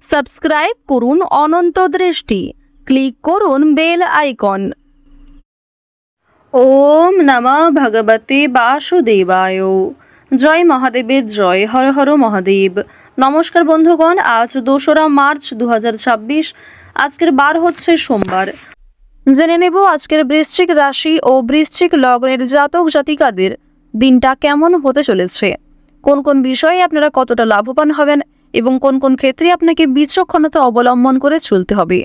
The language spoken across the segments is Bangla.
সাবস্ক্রাইব করুন অনন্ত দৃষ্টি, ক্লিক করুন বেল আইকন। ওম নমঃ ভগবতে বাসুদেবায়। জয় মহাদেবের জয়, হর হর মহাদেব। নমস্কার বন্ধুগণ, আজ 2রা মার্চ 2026। আজকের বার হচ্ছে সোমবার। জেনে নেব আজকের বৃশ্চিক রাশি ও বৃশ্চিক লগ্নের জাতক জাতিকাদের দিনটা কেমন হতে চলেছে, কোন কোন বিষয়ে আপনারা কতটা লাভবান হবেন এবং কোন কোন ক্ষেত্রে আপনাকে বিচক্ষণতা অবলম্বন করে চলতে হবে।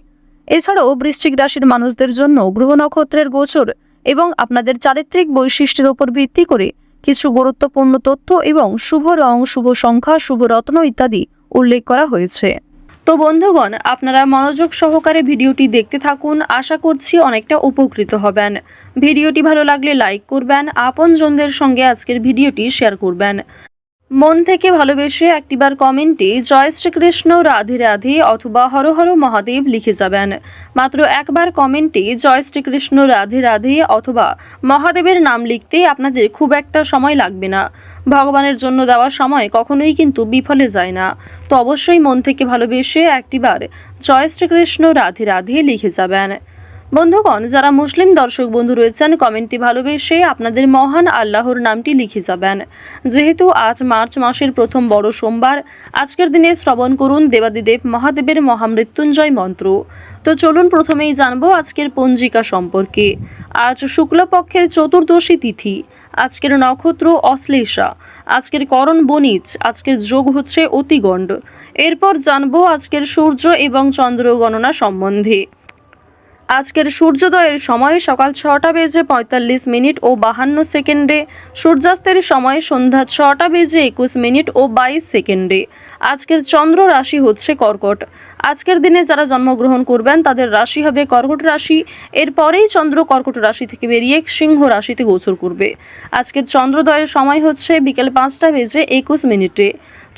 এছাড়াও বৃশ্চিক রাশির মানুষদের জন্য গ্রহ নক্ষত্রের গোচর এবং আপনাদের চারিত্রিক বৈশিষ্ট্যের উপর ভিত্তি করে কিছু গুরুত্বপূর্ণ তথ্য এবং শুভ রং, শুভ সংখ্যা, শুভ রত্ন ইত্যাদি উল্লেখ করা হয়েছে। তো বন্ধুগণ, আপনারা মনোযোগ সহকারে ভিডিওটি দেখতে থাকুন, আশা করছি অনেকটা উপকৃত হবেন। ভিডিওটি ভালো লাগলে লাইক করবেন, আপনজনদের সঙ্গে আজকের ভিডিওটি শেয়ার করবেন। মন থেকে ভালোবেসে একটিবার কমেন্টে জয় শ্রীকৃষ্ণ, রাধে রাধে অথবা হর হর মহাদেব লিখে যাবেন। মাত্র একবার কমেন্টে জয় শ্রীকৃষ্ণ, রাধে রাধে অথবা মহাদেবের নাম লিখতে আপনাদের খুব একটা সময় লাগবে না। ভগবানের জন্য দেওয়া সময় কখনোই কিন্তু বিফলে যায় না। তো অবশ্যই মন থেকে ভালোবেসে একটিবার জয় শ্রীকৃষ্ণ, রাধে রাধে লিখে যাবেন। বন্ধুগণ, যারা মুসলিম দর্শক বন্ধু রয়েছেন, কমেন্টে ভালোবেসে আপনাদের মহান আল্লাহর নামটি লিখে যাবেন। যেহেতু আজ মার্চ মাসের প্রথম বড় সোমবার, আজকের দিনে শ্রবণ করুন দেবাদিদেব মহাদেবের মহামৃত্যুঞ্জয় মন্ত্র। তো চলুন প্রথমেই জানবো আজকের পঞ্জিকা সম্পর্কে। আজ শুক্লপক্ষের চতুর্দশী তিথি, আজকের নক্ষত্র অশ্লেষা, আজকের করণ বণিজ, আজকের যোগ হচ্ছে অতিগণ্ড। এরপর জানবো আজকের সূর্য এবং চন্দ্র গণনা সম্বন্ধে। আজকের সূর্যোদয়ের সময় সকাল 6টা বেজে 45 মিনিট ও 52 সেকেন্ডে, সূর্যাস্তের সময় সন্ধ্যা 6টা বেজে 21 মিনিট ও 22 সেকেন্ডে। আজকের চন্দ্র রাশি হচ্ছে কর্কট। আজকের দিনে যারা জন্মগ্রহণ করবেন তাদের রাশি হবে কর্কট রাশি। এরপরেই চন্দ্র কর্কট রাশি থেকে বেরিয়ে সিংহ রাশিতে গোচর করবে। আজকের চন্দ্রোদয়ের সময় হচ্ছে বিকেল 5টা বেজে 21 মিনিটে।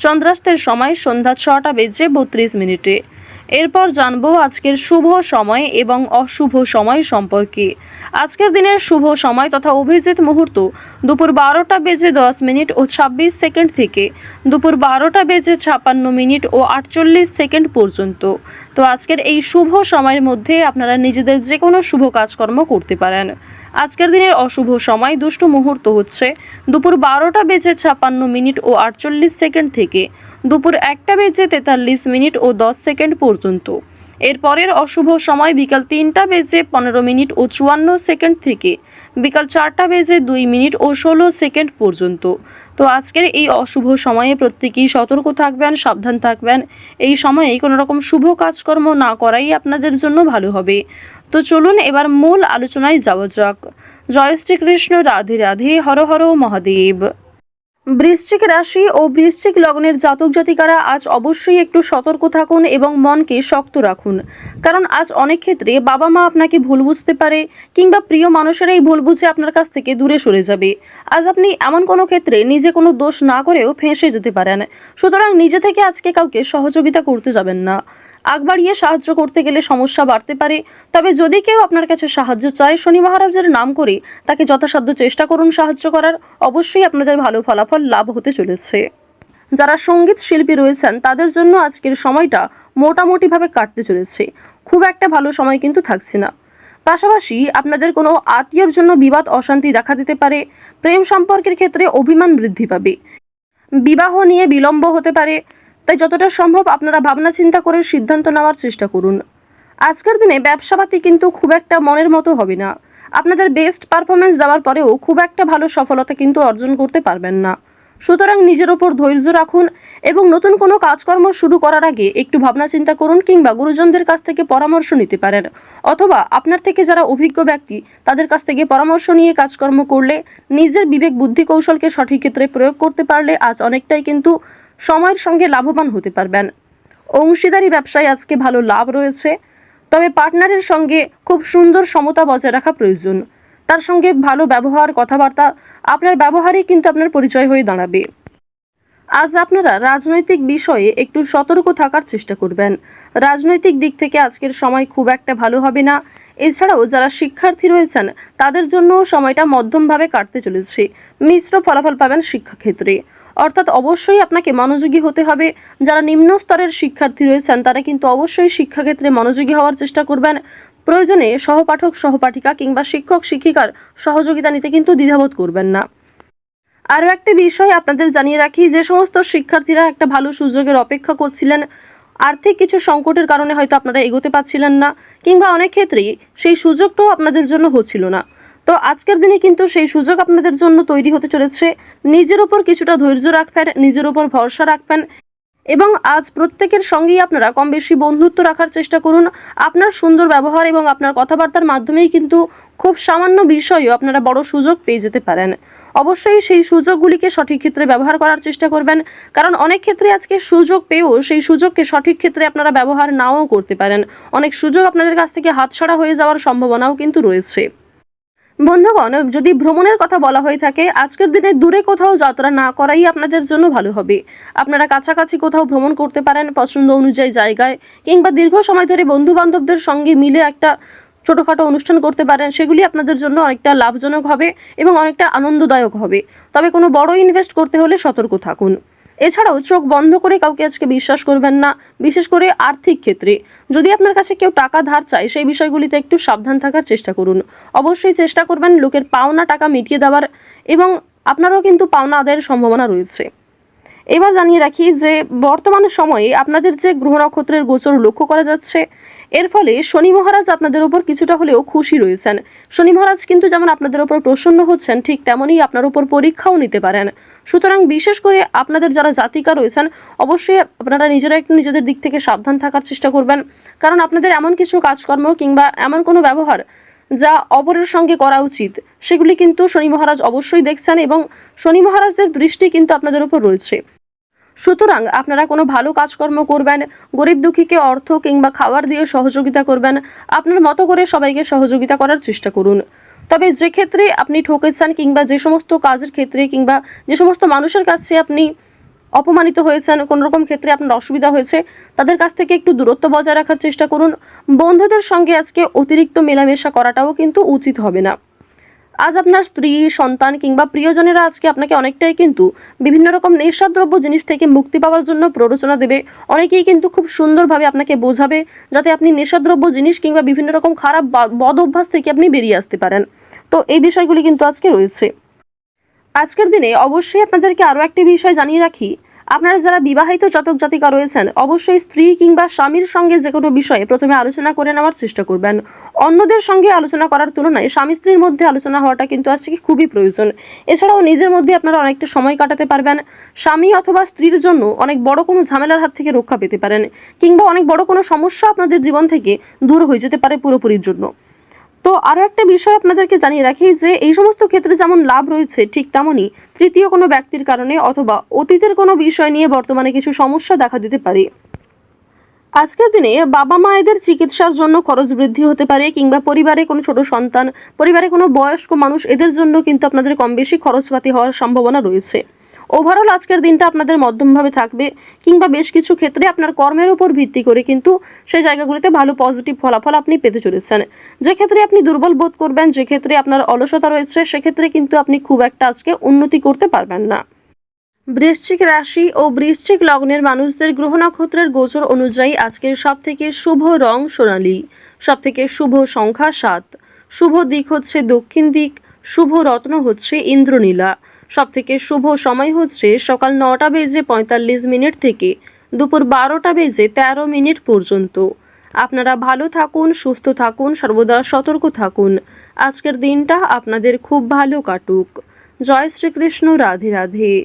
চন্দ্রাস্তের সময় সন্ধ্যা 6টা বেজে 32 মিনিটে। এরপর জানবো আজকের শুভ সময় এবং অশুভ সময় সম্পর্কে। আজকের দিনের শুভ সময় তথা অভিজিৎ মুহূর্ত দুপুর 12টা বেজে 10 মিনিট ও 26 সেকেন্ড থেকে দুপুর 12টা বেজে 56 মিনিট ও 48 সেকেন্ড পর্যন্ত। তো আজকের এই শুভ সময়ের মধ্যে আপনারা নিজেদের যে কোনো শুভ কাজকর্ম করতে পারেন। আজকের দিনের অশুভ সময় দুষ্ট মুহূর্ত হচ্ছে দুপুর 12টা বেজে 56 মিনিট ও 48 সেকেন্ড থেকে দুপুর 1টা বেজে 43 মিনিট ও 10 সেকেন্ড পর্যন্ত। এরপরের অশুভ সময় বিকাল 3টা বেজে 15 মিনিট ও 54 সেকেন্ড থেকে বিকাল 4টা বেজে 2 মিনিট ও 16 সেকেন্ড পর্যন্ত। তো আজকের এই অশুভ সময়ে প্রত্যেকেই সতর্ক থাকবেন, সাবধান থাকবেন। এই সময়ে কোনো রকম শুভ কাজকর্ম না করাই আপনাদের জন্য ভালো হবে। তো চলুন এবার মূল আলোচনায় যাওয়া যাক। জয় শ্রীকৃষ্ণ, রাধে রাধে, হর হর মহাদেব। বৃশ্চিক রাশি ও বৃশ্চিক লগ্নের জাতক জাতিকারা আজ অবশ্যই একটু সতর্ক থাকুন এবং মনকে শক্ত রাখুন। কারণ আজ অনেক ক্ষেত্রে বাবা মা আপনাকে ভুল বুঝতে পারে, কিংবা প্রিয় মানুষেরাই ভুল বুঝে আপনার কাছ থেকে দূরে সরে যাবে। আজ আপনি এমন কোনো ক্ষেত্রে নিজে কোনো দোষ না করেও ফেঁসে যেতে পারেন। সুতরাং নিজে থেকে আজকে কাউকে সহযোগিতা করতে যাবেন না। আগ বাড়িয়ে সাহায্য করতে গেলে সমস্যা বাড়তে পারে। তবে যদি কেউ আপনার কাছে সাহায্য চায়, শনি মহারাজের নাম করে তাকে যথাসাধ্য চেষ্টা করুন সাহায্য করার। অবশ্যই আপনাদের ভালো ফলাফল লাভ হতে চলেছে। যারা সঙ্গীত শিল্পী রয়েছেন তাদের জন্য আজকের সময়টা মোটামুটিভাবে কাটতে চলেছে। খুব একটা ভালো সময় কিন্তু থাকছে না। পাশাপাশি আপনাদের কোনো আত্মীয়র জন্য বিবাদ অশান্তি দেখা দিতে পারে। প্রেম সম্পর্কের ক্ষেত্রে অভিমান বৃদ্ধি পাবে। বিবাহ নিয়ে বিলম্ব হতে পারে। তাই যতটা সম্ভব আপনারা ভাবনা চিন্তা করে সিদ্ধান্ত নেওয়ার চেষ্টা করুন। আজকের দিনে ব্যবসাপাতি কিন্তু খুব একটা মনের মতো হবে না। আপনাদের বেস্ট পারফরমেন্স দেওয়ার পরেও খুব একটা ভালো সফলতা কিন্তু অর্জন করতে পারবেন না। সুতরাং নিজের ওপর ধৈর্য রাখুন এবং নতুন কোনো কাজকর্ম শুরু করার আগে একটু ভাবনা চিন্তা করুন, কিংবা গুরুজনদের কাছ থেকে পরামর্শ নিতে পারেন। অথবা আপনার থেকে যারা অভিজ্ঞ ব্যক্তি তাদের কাছ থেকে পরামর্শ নিয়ে কাজকর্ম করলে, নিজের বিবেক বুদ্ধি কৌশলকে সঠিক ক্ষেত্রে প্রয়োগ করতে পারলে আজ অনেকটাই কিন্তু সময়ের সঙ্গে লাভবান হতে পারবেন। অংশীদারি ব্যবসায় আজকে ভালো লাভ রয়েছে। তবে পার্টনারের সঙ্গে খুব সুন্দর সমতা বজায় রাখা প্রয়োজন। তার সঙ্গে ভালো ব্যবহার, কথাবার্তা, আপনার ব্যবহারই কিন্তু আপনার পরিচয় হয়ে দাঁড়াবে। আজ আপনারা রাজনৈতিক বিষয়ে একটু সতর্ক থাকার চেষ্টা করবেন। রাজনৈতিক দিক থেকে আজকের সময় খুব একটা ভালো হবে না। এছাড়াও যারা শিক্ষার্থী রয়েছেন তাদের জন্য সময়টা মধ্যমভাবে কাটতে চলেছে। মিশ্র ফলাফল পাবেন শিক্ষাক্ষেত্রে। অর্থাৎ অবশ্যই আপনাকে মনোযোগী হতে হবে। যারা নিম্ন স্তরের শিক্ষার্থী রয়েছেন তারা কিন্তু অবশ্যই শিক্ষাক্ষেত্রে মনোযোগী হওয়ার চেষ্টা করবেন। প্রয়োজনে সহপাঠক সহপাঠিকা কিংবা শিক্ষক শিক্ষিকার সহযোগিতা নিতে কিন্তু দ্বিধাবোধ করবেন না। আরও একটি বিষয় আপনাদের জানিয়ে রাখি, যে সমস্ত শিক্ষার্থীরা একটা ভালো সুযোগের অপেক্ষা করছিলেন, আর্থিক কিছু সংকটের কারণে হয়তো আপনারা এগোতে পারছিলেন না, কিংবা অনেক ক্ষেত্রেই সেই সুযোগটাও আপনাদের জন্য হচ্ছিল না, তো আজকের দিনে কিন্তু সেই সুযোগ আপনাদের জন্য তৈরি হতে চলেছে। নিজের উপর কিছুটা ধৈর্য রাখবেন, নিজের উপর ভরসা রাখবেন এবং আজ প্রত্যেকের সঙ্গেই আপনারা কম বেশি বন্ধুত্ব রাখার চেষ্টা করুন। আপনার সুন্দর ব্যবহার এবং আপনার কথাবার্তার মাধ্যমেই কিন্তু খুব সামান্য বিষয়েও আপনারা বড় সুযোগ পেয়ে যেতে পারেন। অবশ্যই সেই সুযোগগুলিকে সঠিক ক্ষেত্রে ব্যবহার করার চেষ্টা করবেন, কারণ অনেক ক্ষেত্রে আজকে সুযোগ পেয়েও সেই সুযোগকে সঠিক ক্ষেত্রে আপনারা ব্যবহার নাও করতে পারেন। অনেক সুযোগ আপনাদের কাছ থেকে হাতছাড়া হয়ে যাওয়ার সম্ভাবনাও কিন্তু রয়েছে। বন্ধুগণ, যদি ভ্রমণের কথা বলা হয়ে থাকে, আজকের দিনে দূরে কোথাও যাত্রা না করাই আপনাদের জন্য ভালো হবে। আপনারা কাছাকাছি কোথাও ভ্রমণ করতে পারেন পছন্দ অনুযায়ী জায়গায়, কিংবা দীর্ঘ সময় ধরে বন্ধু বান্ধবদের সঙ্গে মিলে একটা ছোটোখাটো অনুষ্ঠান করতে পারেন। সেগুলি আপনাদের জন্য অনেকটা লাভজনক হবে এবং অনেকটা আনন্দদায়ক হবে। তবে কোনো বড় ইনভেস্ট করতে হলে সতর্ক থাকুন। এছাড়াও চোখ বন্ধ করে কাউকে আজকে বিশ্বাস করবেন না, বিশেষ করে আর্থিক ক্ষেত্রে। যদি আপনার কাছে কেউ টাকা ধার চায়, সেই বিষয়গুলিতে একটু সাবধান থাকার চেষ্টা করুন। অবশ্যই চেষ্টা করবেন লোকের পাওনা টাকা মিটিয়ে দেওয়ার, এবং আপনারও কিন্তু পাওনা আদায়ের সম্ভাবনা রয়েছে। এবার জানিয়ে রাখি যে বর্তমান সময়ে আপনাদের যে গ্রহ নক্ষত্রের গোচর লক্ষ্য করা যাচ্ছে, এর ফলে শনি মহারাজ আপনাদের উপর কিছুটা হলেও খুশি রয়েছেন। শনি মহারাজ কিন্তু যেমন আপনাদের উপর প্রসন্ন হচ্ছেন, ঠিক তেমনই আপনার উপর পরীক্ষাও নিতে পারেন। সুতরাং বিশেষ করে আপনাদের যারা জাতিকা রয়েছেন, অবশ্যই আপনারা নিজেরা একটু নিজেদের দিক থেকে সাবধান থাকার চেষ্টা করবেন, কারণ আপনাদের এমন কিছু কাজকর্ম কিংবা এমন কোনো ব্যবহার যা অপরের সঙ্গে করা উচিত, সেগুলি কিন্তু শনি মহারাজ অবশ্যই দেখছেন এবং শনি মহারাজের দৃষ্টি কিন্তু আপনাদের উপর রয়েছে। সুতরাং আপনারা কোনো ভালো কাজকর্ম করবেন, গরিব দুঃখীকে অর্থ কিংবা খাবার দিয়ে সহযোগিতা করবেন, আপনার মতো করে সবাইকে সহযোগিতা করার চেষ্টা করুন। তবে যে ক্ষেত্রে আপনি ঠকেছেন কিংবা যে সমস্ত কাজের ক্ষেত্রে কিংবা যে সমস্ত মানুষের কাছে আপনি অপমানিত হয়েছেন, কোনো রকম ক্ষেত্রে আপনার অসুবিধা হয়েছে, তাদের কাছ থেকে একটু দূরত্ব বজায় রাখার চেষ্টা করুন। বন্ধুদের সঙ্গে আজকে অতিরিক্ত মেলামেশা করাটাও কিন্তু উচিত হবে না। আজ আপনার স্ত্রী, সন্তান কিংবা প্রিয়জনেরা আজকে আপনাকে অনেকটাই কিন্তু বিভিন্ন রকম নেশাদ্রব্য জিনিস থেকে মুক্তি পাওয়ার জন্য প্ররোচনা দেবে। অনেকেই কিন্তু খুব সুন্দরভাবে আপনাকে বোঝাবে যাতে আপনি নেশাদ্রব্য জিনিস কিংবা বিভিন্ন রকম খারাপ বদ অভ্যাস থেকে আপনি বেরিয়ে আসতে পারেন। তো এই বিষয়গুলি কিন্তু আজকে রয়েছে। আজকের দিনে অবশ্যই আপনাদেরকে আরও একটি বিষয় জানিয়ে রাখি, আপনারা যারা বিবাহিত জাতক জাতিকা রয়েছেন, অবশ্যই স্ত্রী কিংবা স্বামীর সঙ্গে যে কোনো বিষয়ে প্রথমে আলোচনা করে নেওয়ার চেষ্টা করবেন। অন্যদের সঙ্গে আলোচনা করার তুলনায় স্বামী স্ত্রীর মধ্যে আলোচনা হওয়াটা কিন্তু আজকে খুবই প্রয়োজন। এছাড়াও নিজের মধ্যে আপনারা অনেকটা সময় কাটাতে পারবেন। স্বামী অথবা স্ত্রীর জন্য অনেক বড় কোনো ঝামেলার হাত থেকে রক্ষা পেতে পারেন, কিংবা অনেক বড় কোনো সমস্যা আপনাদের জীবন থেকে দূর হয়ে যেতে পারে পুরোপুরির জন্য। তো আরও একটা বিষয় আপনাদেরকে জানিয়ে রাখি যে এই সমস্ত ক্ষেত্রে যেমন লাভ রয়েছে, ঠিক তেমনই তৃতীয় কোনো ব্যক্তির কারণে অথবা অতীতের কোনো বিষয় নিয়ে বর্তমানে কিছু সমস্যা দেখা দিতে পারে। আজকের দিনে বাবা মায়েদের চিকিৎসার জন্য খরচ বৃদ্ধি হতে পারে, কিংবা পরিবারে কোনো ছোট সন্তান, পরিবারে কোনো বয়স্ক মানুষ, এদের জন্য কিন্তু আপনাদের কম বেশি খরচপাতি হওয়ার সম্ভাবনা রয়েছে। ওভারঅল আজকের দিনটা আপনাদের মধ্যমভাবে থাকবে, কিংবা বেশ কিছু ক্ষেত্রে আপনার কর্মের উপর ভিত্তি করে কিন্তু সেই জায়গাগুলিতে ভালো পজিটিভ ফলাফল আপনি পেতে চলেছেন। যে ক্ষেত্রে আপনি দুর্বল বোধ করবেন, যে ক্ষেত্রে আপনার অলসতা রয়েছে, সেক্ষেত্রে কিন্তু আপনি খুব একটা আজকে উন্নতি করতে পারবেন না। বৃশ্চিক রাশি ও বৃশ্চিক লগ্নের মানুষদের গ্রহ নক্ষত্রের গোচর অনুযায়ী আজকের সব থেকে শুভ রং সোনালী, সব থেকে শুভ সংখ্যা 7, শুভ দিক হচ্ছে দক্ষিণ দিক, শুভ রত্ন হচ্ছে ইন্দ্রনীলা, সব থেকে শুভ সময় হচ্ছে সকাল 9:45 থেকে দুপুর 12:13 পর্যন্ত। আপনারা ভালো থাকুন, সুস্থ থাকুন, সর্বদা সতর্ক থাকুন। আজকের দিনটা আপনাদের খুব ভালো কাটুক। জয় শ্রীকৃষ্ণ। রাধে রাধে।